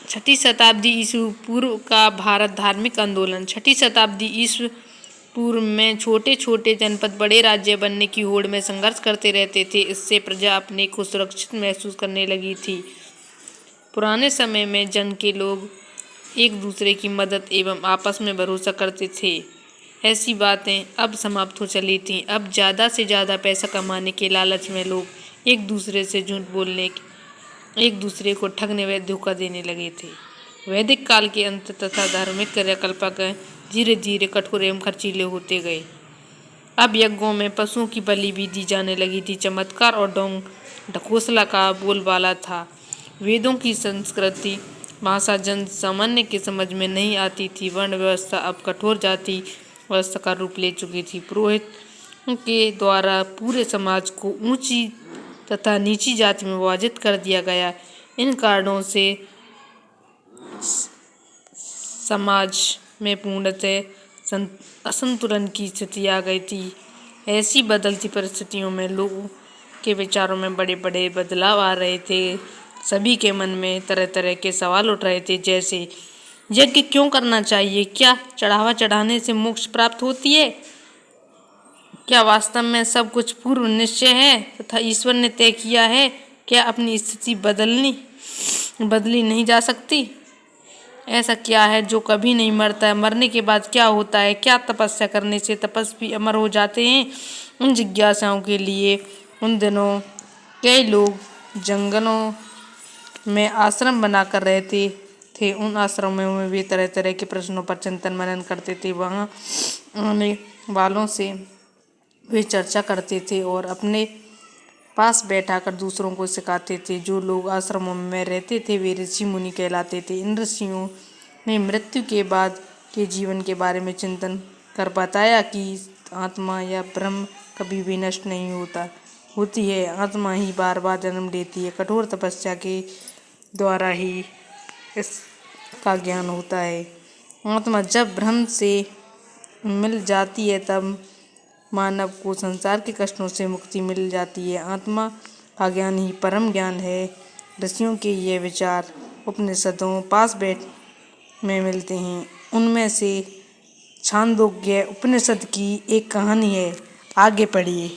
छठी शताब्दी ईस्वी पूर्व का भारत धार्मिक आंदोलन। छठी शताब्दी ईस्वी पूर्व में छोटे छोटे जनपद बड़े राज्य बनने की होड़ में संघर्ष करते रहते थे। इससे प्रजा अपने को सुरक्षित महसूस करने लगी थी। पुराने समय में जन के लोग एक दूसरे की मदद एवं आपस में भरोसा करते थे। ऐसी बातें अब समाप्त हो चली थीं। अब ज़्यादा से ज़्यादा पैसा कमाने के लालच में लोग एक दूसरे से झूठ बोलने, एक दूसरे को ठगने व धोखा देने लगे थे। वैदिक काल के अंत तथा धार्मिक क्रियाकलाप धीरे धीरे कठोर एवं खर्चीले होते गए। अब यज्ञों में पशुओं की बलि भी दी जाने लगी थी। चमत्कार और ढोंग ढकोसला का बोलबाला था। वेदों की संस्कृति भाषा जन सामान्य के समझ में नहीं आती थी। वर्ण व्यवस्था अब कठोर जाति व्यवस्था का रूप ले चुकी थी। पुरोहित के द्वारा पूरे समाज को ऊंची तथा नीची जाति में विभाजित कर दिया गया। इन कारणों से समाज में पूर्णतः असंतुलन की स्थिति आ गई थी। ऐसी बदलती परिस्थितियों में लोगों के विचारों में बड़े बड़े बदलाव आ रहे थे। सभी के मन में तरह तरह के सवाल उठ रहे थे, जैसे यज्ञ क्यों करना चाहिए? क्या चढ़ावा चढ़ाने से मोक्ष प्राप्त होती है? क्या वास्तव में सब कुछ पूर्व निश्चय है तथा ईश्वर ने तय किया है? क्या अपनी स्थिति बदली नहीं जा सकती? ऐसा क्या है जो कभी नहीं मरता है? मरने के बाद क्या होता है? क्या तपस्या करने से तपस्वी अमर हो जाते हैं? उन जिज्ञासाओं के लिए उन दिनों कई लोग जंगलों में आश्रम बनाकर रहते थे। उन आश्रमों में भी तरह तरह के प्रश्नों पर चिंतन मनन करते थे। वहाँ आने वालों से वे चर्चा करते थे और अपने पास बैठाकर दूसरों को सिखाते थे। जो लोग आश्रमों में रहते थे वे ऋषि मुनि कहलाते थे। इन ऋषियों ने मृत्यु के बाद के जीवन के बारे में चिंतन कर बताया कि आत्मा या ब्रह्म कभी भी नष्ट नहीं होती है। आत्मा ही बार बार जन्म लेती है। कठोर तपस्या के द्वारा ही इसका ज्ञान होता है। आत्मा जब ब्रह्म से मिल जाती है तब मानव को संसार के कष्टों से मुक्ति मिल जाती है। आत्मा का ज्ञान ही परम ज्ञान है। ऋषियों के ये विचार उपनिषदों पास बैठ में मिलते हैं। उनमें से छांदोग्य उपनिषद की एक कहानी है, आगे पढ़िए।